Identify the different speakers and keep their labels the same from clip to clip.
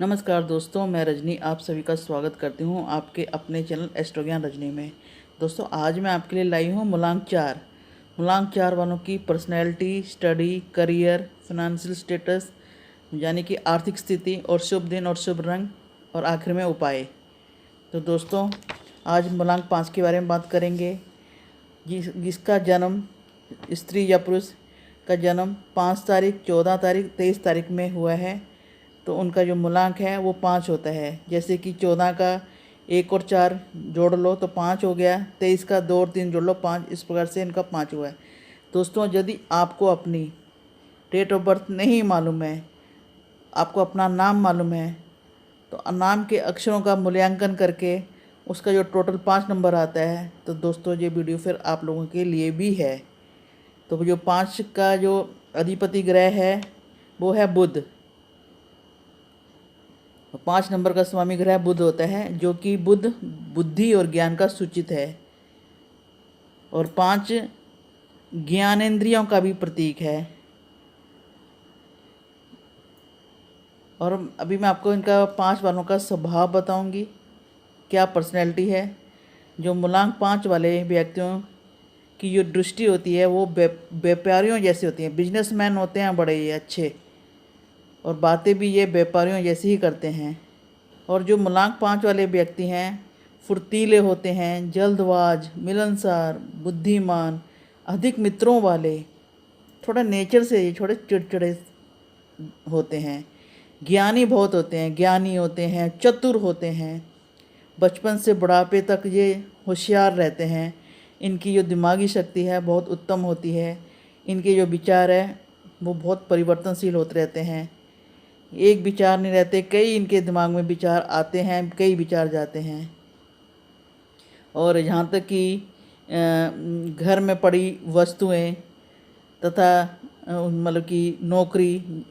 Speaker 1: नमस्कार दोस्तों, मैं रजनी आप सभी का स्वागत करती हूँ आपके अपने चैनल एस्ट्रो ज्ञान रजनी में। दोस्तों, आज मैं आपके लिए लाई हूँ मूलांक 4 वालों की personality, study, career, financial status यानी कि आर्थिक स्थिति और शुभ दिन और शुभ रंग और आखिर में उपाय। तो दोस्तों, आज मूलांक 5 के बारे में बात करेंगे। जिसका जन्म स्त्री या पुरुष का जन्म 5 तारीख, 14 तारीख, 23 तारीख में हुआ है तो उनका जो मूलांक है वो 5 होता है। जैसे कि 14 का 1 और 4 जोड़ लो तो 5 हो गया, 23 का 2 और 3 जोड़ लो 5, इस प्रकार से इनका 5 हुआ है। दोस्तों, यदि आपको अपनी डेट ऑफ बर्थ नहीं मालूम है, आपको अपना नाम मालूम है, तो नाम के अक्षरों का मूल्यांकन करके उसका जो टोटल 5 नंबर आता है, तो दोस्तों ये वीडियो फिर आप लोगों के लिए भी है। तो जो 5 का जो अधिपति ग्रह है वो है बुध। 5 नंबर का स्वामी ग्रह बुध होता है, जो कि बुध बुद्धि और ज्ञान का सूचित है और 5 ज्ञानेंद्रियों का भी प्रतीक है। और अभी मैं आपको इनका 5 वालों का स्वभाव बताऊंगी, क्या पर्सनैलिटी है। जो मूलांक 5 वाले व्यक्तियों की जो दृष्टि होती है वो व्यापारियों जैसी होती है, बिजनेसमैन होते हैं बड़े ये अच्छे, और बातें भी ये व्यापारियों जैसी ही करते हैं। और जो मूलांक 5 वाले व्यक्ति हैं फुर्तीले होते हैं, जल्दबाज, मिलनसार, बुद्धिमान, अधिक मित्रों वाले, थोड़ा नेचर से ये थोड़े चिड़चिड़े होते हैं, ज्ञानी बहुत होते हैं, ज्ञानी होते हैं, चतुर होते हैं, बचपन से बुढ़ापे तक ये होशियार रहते हैं। इनकी जो दिमागी शक्ति है बहुत उत्तम होती है। इनके जो विचार है वो बहुत परिवर्तनशील होते रहते हैं, एक विचार नहीं रहते, कई इनके दिमाग में विचार आते हैं, कई विचार जाते हैं। और यहाँ तक कि घर में पड़ी वस्तुएं तथा मतलब कि नौकरी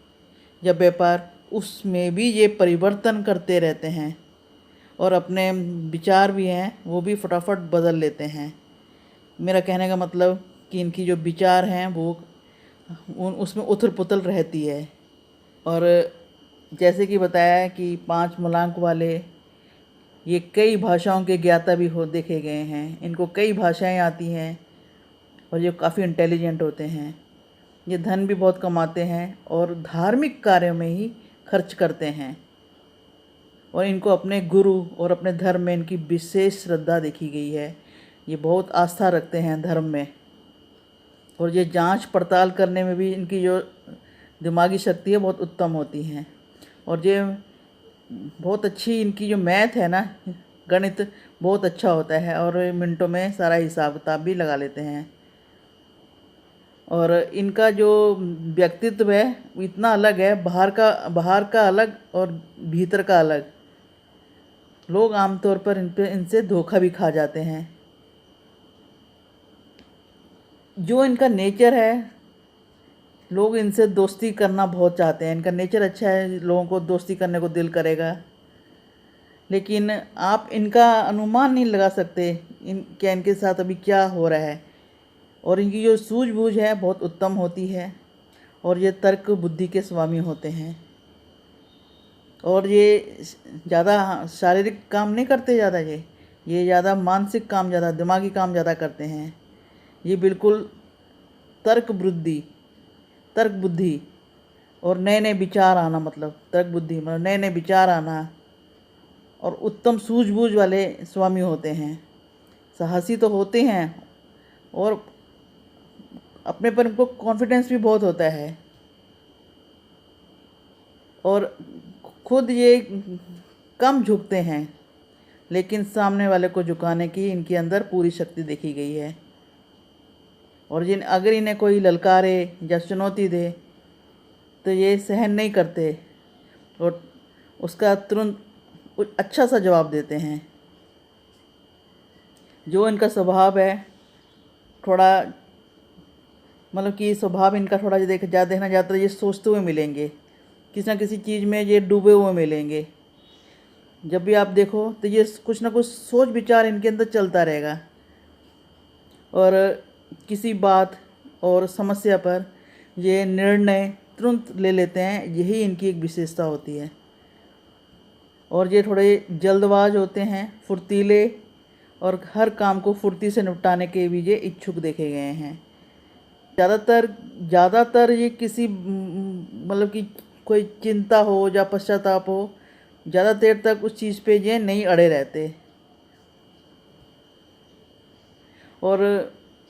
Speaker 1: या व्यापार, उसमें भी ये परिवर्तन करते रहते हैं और अपने विचार भी हैं वो भी फटाफट बदल लेते हैं। मेरा कहने का मतलब कि इनकी जो विचार हैं वो उसमें उथल पुथल रहती है। और जैसे कि बताया है कि 5 मूलांक वाले ये कई भाषाओं के ज्ञाता भी हो देखे गए हैं, इनको कई भाषाएं आती हैं और ये काफ़ी इंटेलिजेंट होते हैं। ये धन भी बहुत कमाते हैं और धार्मिक कार्यों में ही खर्च करते हैं। और इनको अपने गुरु और अपने धर्म में इनकी विशेष श्रद्धा देखी गई है, ये बहुत आस्था रखते हैं धर्म में। और ये जांच पड़ताल करने में भी इनकी जो दिमागी शक्ति है बहुत उत्तम होती हैं। और ये बहुत अच्छी इनकी जो मैथ है ना, गणित बहुत अच्छा होता है और मिनटों में सारा हिसाब किताब भी लगा लेते हैं। और इनका जो व्यक्तित्व है वो इतना अलग है, बाहर का अलग और भीतर का अलग। लोग आमतौर पर इनसे धोखा भी खा जाते हैं। जो इनका नेचर है, लोग इनसे दोस्ती करना बहुत चाहते हैं, इनका नेचर अच्छा है, लोगों को दोस्ती करने को दिल करेगा। लेकिन आप इनका अनुमान नहीं लगा सकते क्या इनके साथ अभी क्या हो रहा है। और इनकी जो सूझबूझ है बहुत उत्तम होती है और ये तर्क बुद्धि के स्वामी होते हैं। और ये ज़्यादा शारीरिक काम नहीं करते, ज़्यादा ये ज़्यादा मानसिक काम, ज़्यादा दिमागी काम ज़्यादा करते हैं। ये बिल्कुल तर्क बुद्धि और नए नए विचार आना, मतलब तर्क बुद्धि मतलब नए नए विचार आना और उत्तम सूझबूझ वाले स्वामी होते हैं। साहसी तो होते हैं और अपने पर इनको कॉन्फिडेंस भी बहुत होता है। और खुद ये कम झुकते हैं, लेकिन सामने वाले को झुकाने की इनके अंदर पूरी शक्ति देखी गई है। और अगर इन्हें कोई ललकारे या चुनौती दे तो ये सहन नहीं करते और उसका तुरंत अच्छा सा जवाब देते हैं। जो इनका स्वभाव है थोड़ा मतलब कि स्वभाव इनका थोड़ा देखना जाता है, ये सोचते हुए मिलेंगे, किसी ना किसी चीज़ में ये डूबे हुए मिलेंगे। जब भी आप देखो तो ये कुछ ना कुछ सोच विचार इनके अंदर चलता रहेगा और किसी बात और समस्या पर ये निर्णय तुरंत ले लेते हैं, यही इनकी एक विशेषता होती है। और ये थोड़े जल्दबाज होते हैं, फुर्तीले, और हर काम को फुर्ती से निपटाने के भी ये इच्छुक देखे गए हैं। ज़्यादातर ये किसी मतलब कि कोई चिंता हो या पश्चाताप हो, ज़्यादा देर तक उस चीज़ पे ये नहीं अड़े रहते। और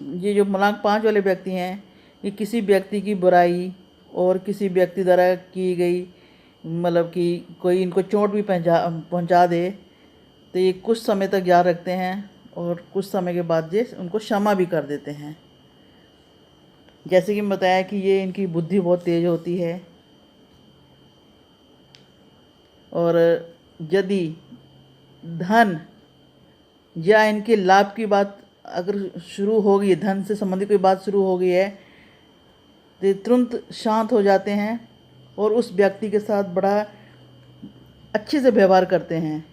Speaker 1: ये जो मूलांक 5 वाले व्यक्ति हैं, ये किसी व्यक्ति की बुराई और किसी व्यक्ति द्वारा की गई मतलब कि कोई इनको चोट भी पहुंचा दे तो ये कुछ समय तक याद रखते हैं और कुछ समय के बाद ये उनको क्षमा भी कर देते हैं। जैसे कि मैं बताया कि ये इनकी बुद्धि बहुत तेज़ होती है, और यदि धन या इनके लाभ की बात अगर शुरू हो गई, धन से संबंधित कोई बात शुरू हो गई है, तो तुरंत शांत हो जाते हैं और उस व्यक्ति के साथ बड़ा अच्छे से व्यवहार करते हैं।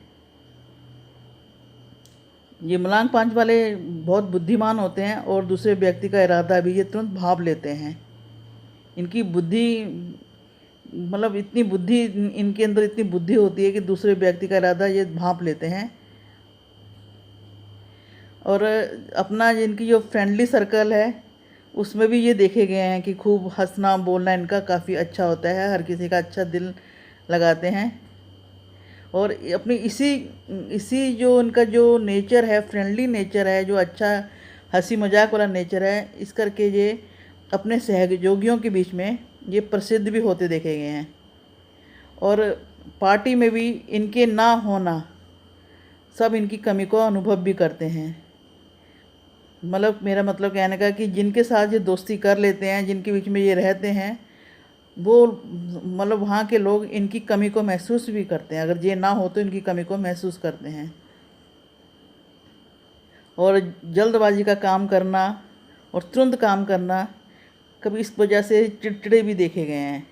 Speaker 1: ये मूलांक 5 वाले बहुत बुद्धिमान होते हैं और दूसरे व्यक्ति का इरादा भी ये तुरंत भांप लेते हैं। इनकी बुद्धि मतलब इतनी बुद्धि, इनके अंदर इतनी बुद्धि होती है कि दूसरे व्यक्ति का इरादा ये भांप लेते हैं। और अपना इनकी जो फ्रेंडली सर्कल है उसमें भी ये देखे गए हैं कि खूब हंसना बोलना इनका काफ़ी अच्छा होता है, हर किसी का अच्छा दिल लगाते हैं। और अपनी इसी जो इनका जो नेचर है, फ्रेंडली नेचर है, जो अच्छा हंसी मजाक वाला नेचर है, इस करके ये अपने सहयोगियों के बीच में ये प्रसिद्ध भी होते देखे गए हैं। और पार्टी में भी इनके ना होना सब इनकी कमी को अनुभव भी करते हैं। मतलब मेरा मतलब कहने का कि जिनके साथ ये दोस्ती कर लेते हैं, जिनके बीच में ये रहते हैं, वो मतलब वहाँ के लोग इनकी कमी को महसूस भी करते हैं। अगर ये ना हो तो इनकी कमी को महसूस करते हैं। और जल्दबाजी का काम करना और तुरंत काम करना, कभी इस वजह से चिड़चिड़े भी देखे गए हैं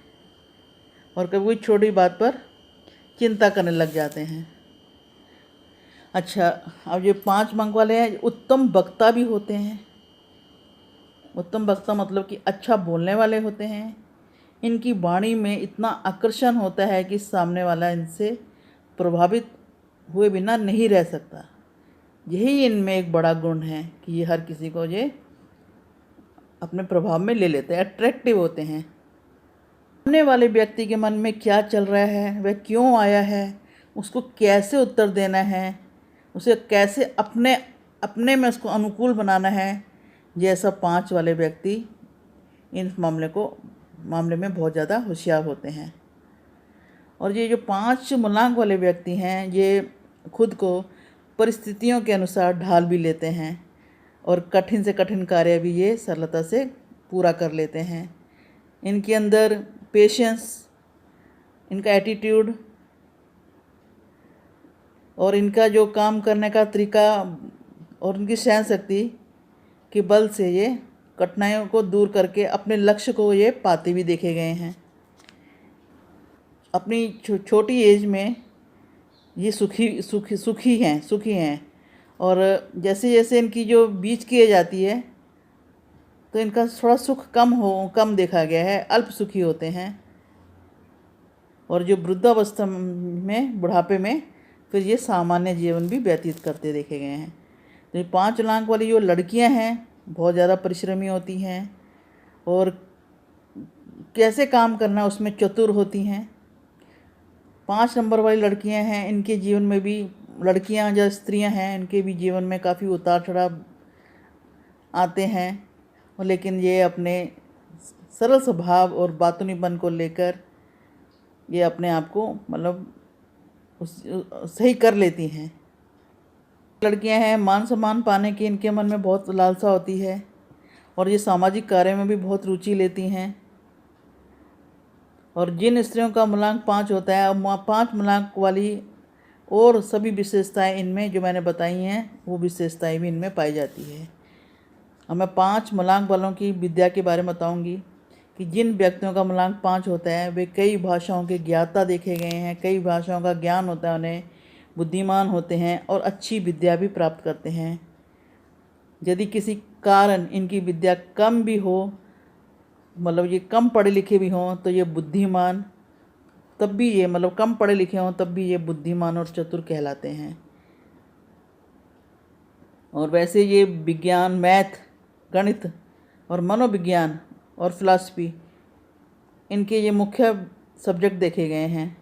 Speaker 1: और कभी कोई छोटी बात पर चिंता करने लग जाते हैं। अच्छा, अब ये 5 अंक वाले हैं, उत्तम वक्ता भी होते हैं। उत्तम वक्ता मतलब कि अच्छा बोलने वाले होते हैं। इनकी वाणी में इतना आकर्षण होता है कि सामने वाला इनसे प्रभावित हुए बिना नहीं रह सकता। यही इनमें एक बड़ा गुण है कि ये हर किसी को ये अपने प्रभाव में ले लेते हैं, अट्रैक्टिव होते हैं। सामने वाले व्यक्ति के मन में क्या चल रहा है, वह क्यों आया है, उसको कैसे उत्तर देना है, उसे कैसे अपने अपने में उसको अनुकूल बनाना है, जैसा 5 वाले व्यक्ति इन मामले में बहुत ज़्यादा होशियार होते हैं। और ये जो 5 मूलांक वाले व्यक्ति हैं, ये खुद को परिस्थितियों के अनुसार ढाल भी लेते हैं और कठिन से कठिन कार्य भी ये सरलता से पूरा कर लेते हैं। इनके अंदर पेशेंस, इनका एटीट्यूड और इनका जो काम करने का तरीका और इनकी सहन शक्ति के बल से ये कठिनाइयों को दूर करके अपने लक्ष्य को ये पाते भी देखे गए हैं। अपनी छोटी एज में ये सुखी हैं। और जैसे जैसे इनकी जो बीच की एज आती है तो इनका थोड़ा सुख कम देखा गया है, अल्प सुखी होते हैं। और जो वृद्धावस्था में, बुढ़ापे में, फिर ये सामान्य जीवन भी व्यतीत करते देखे गए हैं। तो ये 5 अंक वाली जो लड़कियां हैं बहुत ज़्यादा परिश्रमी होती हैं और कैसे काम करना उसमें चतुर होती हैं। 5 नंबर वाली लड़कियां हैं, इनके जीवन में भी, लड़कियां या स्त्रियां हैं, इनके भी जीवन में काफ़ी उतार चढ़ाव आते हैं। और लेकिन ये अपने सरल स्वभाव और बातूनीपन को लेकर ये अपने आप को मतलब सही कर लेती हैं। लड़कियां हैं, मान सम्मान पाने की इनके मन में बहुत लालसा होती है और ये सामाजिक कार्य में भी बहुत रुचि लेती हैं। और जिन स्त्रियों का मूलांक 5 होता है, 5 मूलांक वाली और सभी विशेषताएं इनमें जो मैंने बताई हैं वो विशेषताएं भी इनमें पाई जाती है। अब मैं 5 मूलांक वालों की विद्या के बारे में बताऊंगी कि जिन व्यक्तियों का मूलांक 5 होता है वे कई भाषाओं के ज्ञाता देखे गए हैं, कई भाषाओं का ज्ञान होता है उन्हें, बुद्धिमान होते हैं और अच्छी विद्या भी प्राप्त करते हैं। यदि किसी कारण इनकी विद्या कम भी हो, मतलब ये कम पढ़े लिखे भी हों, तो ये बुद्धिमान तब भी ये मतलब कम पढ़े लिखे हों तब भी ये बुद्धिमान और चतुर कहलाते हैं। और वैसे ये विज्ञान, मैथ, गणित और मनोविज्ञान और फिलॉसफी, इनके ये मुख्य सब्जेक्ट देखे गए हैं।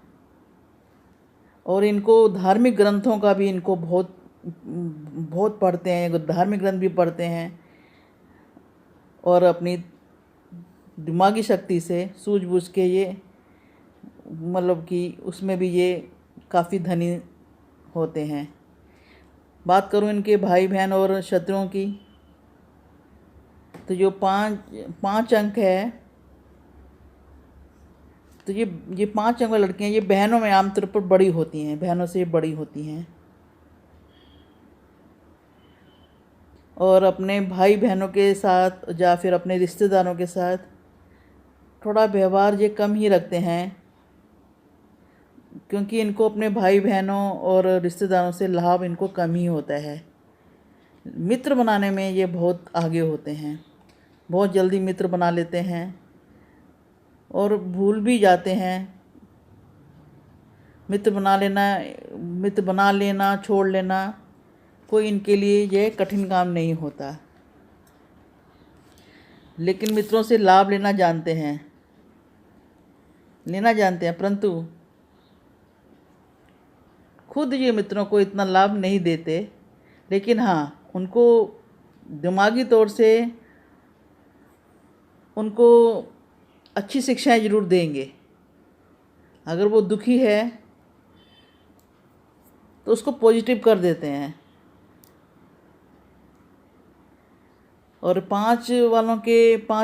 Speaker 1: और इनको धार्मिक ग्रंथों का भी इनको बहुत बहुत पढ़ते हैं, धार्मिक ग्रंथ भी पढ़ते हैं और अपनी दिमागी शक्ति से सूझबूझ के ये मतलब कि उसमें भी ये काफ़ी धनी होते हैं। बात करूँ इनके भाई बहन और शत्रुओं की, तो जो पाँच अंक है, तो ये 5 अंक वाली लड़कियाँ ये बहनों में आमतौर पर बड़ी होती हैं, बहनों से बड़ी होती हैं और अपने भाई बहनों के साथ या फिर अपने रिश्तेदारों के साथ थोड़ा व्यवहार ये कम ही रखते हैं, क्योंकि इनको अपने भाई बहनों और रिश्तेदारों से लाभ इनको कम ही होता है। मित्र बनाने में ये बहुत आगे होते हैं, बहुत जल्दी मित्र बना लेते हैं और भूल भी जाते हैं। मित्र बना लेना छोड़ लेना कोई इनके लिए ये कठिन काम नहीं होता, लेकिन मित्रों से लाभ लेना जानते हैं, परंतु खुद ये मित्रों को इतना लाभ नहीं देते। लेकिन हाँ, उनको दिमागी तौर से उनको अच्छी शिक्षाएं ज़रूर देंगे। अगर वो दुखी है तो उसको पॉजिटिव कर देते हैं। और 5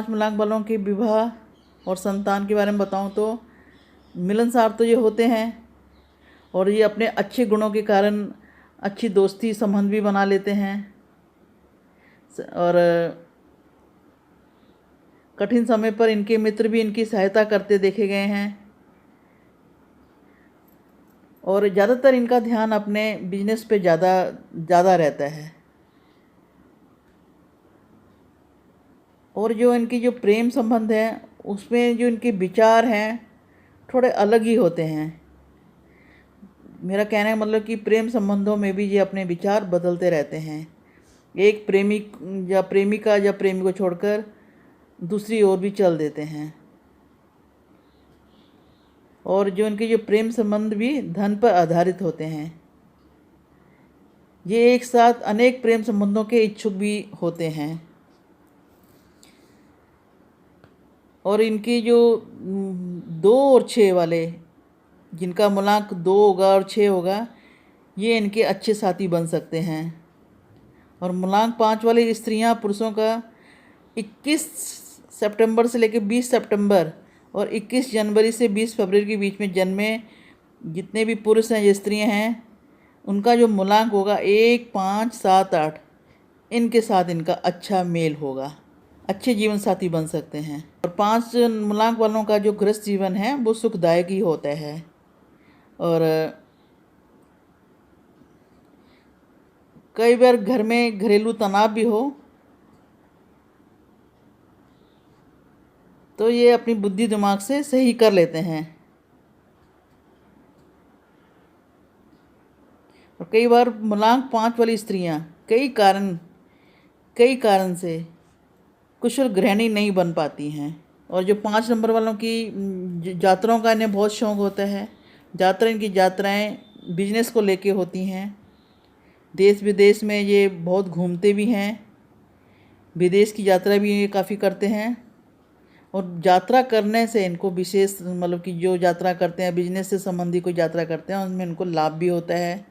Speaker 1: मूलांक वालों के विवाह और संतान के बारे में बताऊं तो मिलनसार तो ये होते हैं और ये अपने अच्छे गुणों के कारण अच्छी दोस्ती संबंध भी बना लेते हैं और कठिन समय पर इनके मित्र भी इनकी सहायता करते देखे गए हैं और ज़्यादातर इनका ध्यान अपने बिजनेस पे ज़्यादा रहता है। और जो इनकी जो प्रेम संबंध है उसमें जो इनके विचार हैं थोड़े अलग ही होते हैं। मेरा कहने का मतलब कि प्रेम संबंधों में भी ये अपने विचार बदलते रहते हैं। एक प्रेमिक या प्रेमिका या प्रेमी को छोड़कर दूसरी ओर भी चल देते हैं। और जो इनके जो प्रेम संबंध भी धन पर आधारित होते हैं। ये एक साथ अनेक प्रेम संबंधों के इच्छुक भी होते हैं। और इनकी जो 2 और 6 वाले, जिनका मूलांक 2 होगा और 6 होगा, ये इनके अच्छे साथी बन सकते हैं। और मूलांक 5 वाली स्त्रियां पुरुषों का 21 सितंबर से लेकर 20 सितंबर और 21 जनवरी से 20 फरवरी के बीच में जन्मे जितने भी पुरुष हैं या स्त्रियां हैं, उनका जो मूलांक होगा 1, 5, 7, 8, इनके साथ इनका अच्छा मेल होगा, अच्छे जीवन साथी बन सकते हैं। और 5 मूलांक वालों का जो गृहस्थ जीवन है वो सुखदायक ही होता है। और कई बार घर में घरेलू तनाव भी हो तो ये अपनी बुद्धि दिमाग से सही कर लेते हैं। और कई बार मूलांक 5 वाली स्त्रियां कई कारण से कुशल गृहिणी नहीं बन पाती हैं। और जो 5 नंबर वालों की यात्राओं का इन्हें बहुत शौक़ होता है। इनकी यात्राएं बिजनेस को लेके होती हैं। देश विदेश में ये बहुत घूमते भी हैं, विदेश की यात्रा भी ये काफ़ी करते हैं। और यात्रा करने से इनको विशेष मतलब कि जो यात्रा करते हैं बिजनेस से संबंधी कोई यात्रा करते हैं उनमें इनको लाभ भी होता है।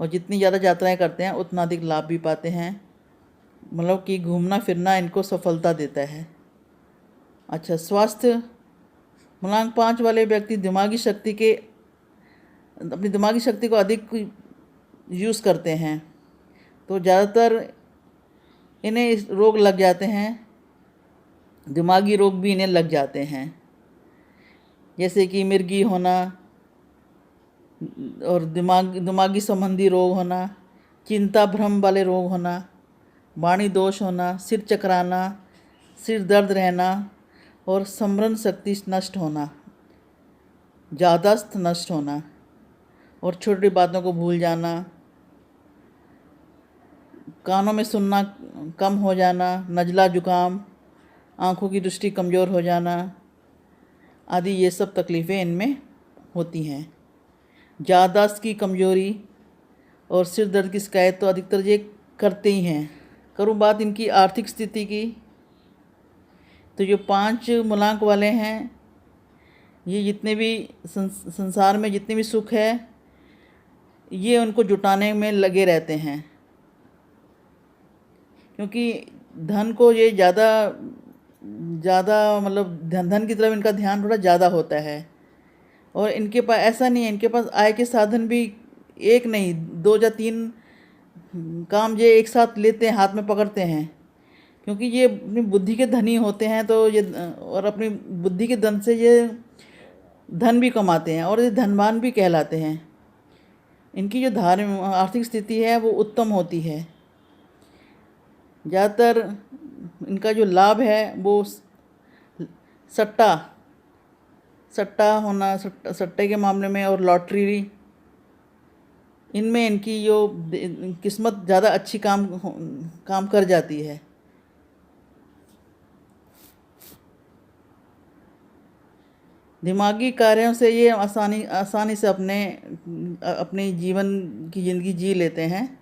Speaker 1: और जितनी ज़्यादा यात्राएं करते हैं उतना अधिक लाभ भी पाते हैं। मतलब कि घूमना फिरना इनको सफलता देता है। अच्छा, स्वास्थ्य मूलांक 5 वाले व्यक्ति अपनी दिमागी शक्ति को अधिक यूज़ करते हैं, तो ज़्यादातर इन्हें रोग लग जाते हैं, दिमागी रोग भी इन्हें लग जाते हैं, जैसे कि मिर्गी होना और दिमागी संबंधी रोग होना, चिंता भ्रम वाले रोग होना, वाणी दोष होना, सिर चकराना, सिर दर्द रहना और स्मरण शक्ति नष्ट होना। याददाश्त नष्ट होना और छोटी छोटी बातों को भूल जाना, कानों में सुनना कम हो जाना, नज़ला जुकाम, आँखों की दृष्टि कमज़ोर हो जाना आदि ये सब तकलीफ़ें इनमें होती हैं। याददाश्त की कमज़ोरी और सिर दर्द की शिकायत तो अधिकतर ये करते ही हैं। करूँ बात इनकी आर्थिक स्थिति की, तो जो 5 मूलांक वाले हैं ये जितने भी संसार में जितने भी सुख है ये उनको जुटाने में लगे रहते हैं, क्योंकि धन को ये ज़्यादा मतलब धन की तरफ इनका ध्यान थोड़ा ज़्यादा होता है। और इनके पास ऐसा नहीं है, इनके पास आय के साधन भी एक नहीं 2 या 3 काम ये एक साथ लेते हैं, हाथ में पकड़ते हैं, क्योंकि ये अपनी बुद्धि के धनी होते हैं। तो ये और अपनी बुद्धि के धन से ये धन भी कमाते हैं और ये धनवान भी कहलाते हैं। इनकी जो आर्थिक स्थिति है वो उत्तम होती है। ज़्यादातर इनका जो लाभ है वो सट्टा होना, सट्टे के मामले में और लॉटरी, इनमें इनकी जो किस्मत ज़्यादा अच्छी काम कर जाती है। दिमागी कार्यों से ये आसानी से अपने जीवन की ज़िंदगी जी लेते हैं।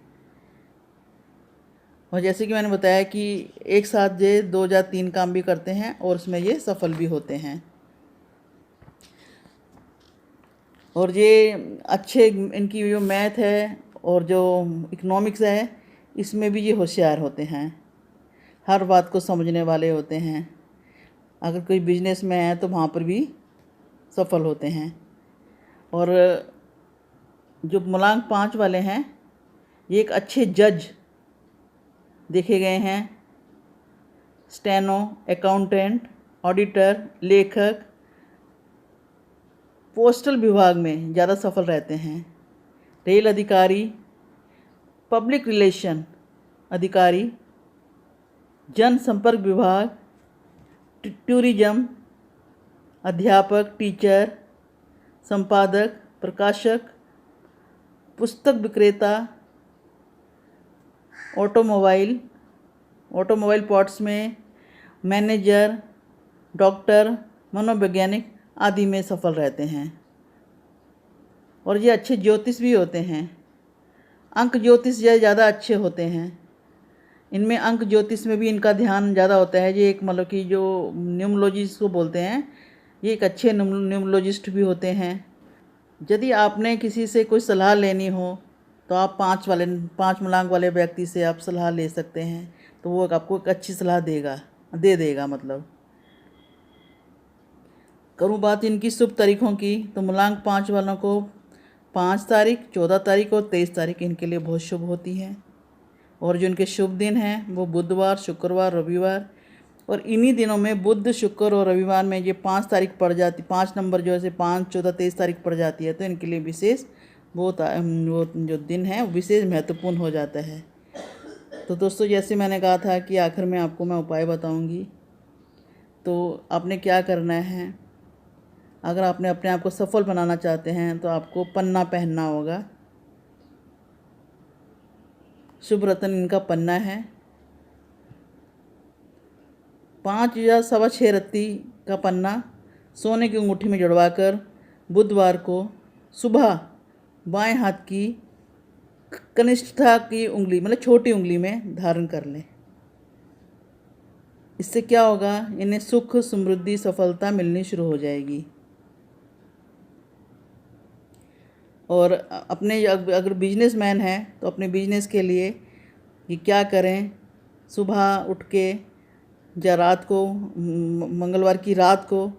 Speaker 1: और जैसे कि मैंने बताया कि एक साथ ये 2 या 3 काम भी करते हैं और उसमें ये सफल भी होते हैं। और ये अच्छे इनकी जो मैथ है और जो इकोनॉमिक्स है इसमें भी ये होशियार होते हैं, हर बात को समझने वाले होते हैं। अगर कोई बिजनेस में है तो वहाँ पर भी सफल होते हैं। और जो मूलांक 5 वाले हैं ये एक अच्छे जज देखे गए हैं, स्टेनो, अकाउंटेंट, ऑडिटर, लेखक, पोस्टल विभाग में ज़्यादा सफल रहते हैं, रेल अधिकारी, पब्लिक रिलेशन अधिकारी, जनसंपर्क विभाग, टूरिज्म, अध्यापक, टीचर, संपादक, प्रकाशक, पुस्तक विक्रेता, ऑटोमोबाइल पार्ट्स में मैनेजर, डॉक्टर, मनोवैज्ञानिक आदि में सफल रहते हैं। और ये अच्छे ज्योतिष भी होते हैं। अंक ज्योतिष ज़्यादा अच्छे होते हैं। इनमें अंक ज्योतिष में भी इनका ध्यान ज़्यादा होता है। ये एक मतलब कि जो न्यूमरोलॉजिस्ट को बोलते हैं, ये एक अच्छे न्यूमरोलॉजिस्ट भी होते हैं। यदि आपने किसी से कोई सलाह लेनी हो तो आप 5 मूलांक वाले व्यक्ति से आप सलाह ले सकते हैं, तो वो आपको एक अच्छी सलाह दे देगा। मतलब करूँ बात इनकी शुभ तारीखों की, तो मूलांक 5 वालों को 5 तारीख, 14 तारीख और 23 तारीख इनके लिए बहुत शुभ होती है। और जो इनके शुभ दिन हैं वो बुधवार, शुक्रवार, रविवार। और इन्हीं दिनों में बुध, शुक्र और रविवार में ये 5 तारीख पड़ जाती, 5 नंबर जो है 5, 14, 23 तारीख पड़ जाती है, तो इनके लिए विशेष वो जो दिन है विशेष महत्वपूर्ण हो जाता है। तो दोस्तों, जैसे मैंने कहा था कि आखिर में आपको मैं उपाय बताऊंगी, तो आपने क्या करना है। अगर आपने अपने आप को सफल बनाना चाहते हैं तो आपको पन्ना पहनना होगा। शुभ रत्न इनका पन्ना है। 5 या 6.25 रत्ती का पन्ना सोने की अंगूठी में जुड़वाकर बुधवार को सुबह बाएं हाथ की कनिष्ठा की उंगली, मतलब छोटी उंगली में धारण कर लें। इससे क्या होगा, इन्हें सुख, समृद्धि, सफलता मिलनी शुरू हो जाएगी। और अपने अगर बिजनेसमैन है तो अपने बिजनेस के लिए कि क्या करें, सुबह उठ के या रात को, मंगलवार की रात को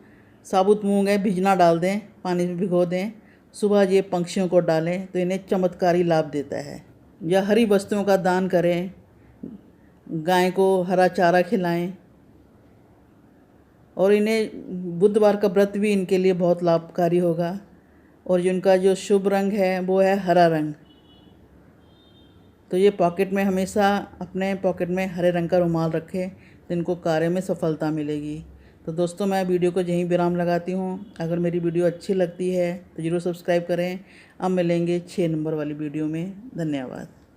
Speaker 1: साबुत मूंग है भिजना डाल दें, पानी में भिगो दें, सुबह ये पंछियों को डालें तो इन्हें चमत्कारी लाभ देता है। या हरी वस्तुओं का दान करें, गाय को हरा चारा खिलाएं। और इन्हें बुधवार का व्रत भी इनके लिए बहुत लाभकारी होगा। और जिनका जो शुभ रंग है वो है हरा रंग, तो ये पॉकेट में हमेशा अपने पॉकेट में हरे रंग का रुमाल रखें तो इनको कार्य में सफलता मिलेगी। तो दोस्तों मैं वीडियो को यहीं विराम लगाती हूँ। अगर मेरी वीडियो अच्छी लगती है तो ज़रूर सब्सक्राइब करें। अब मिलेंगे 6 नंबर वाली वीडियो में। धन्यवाद।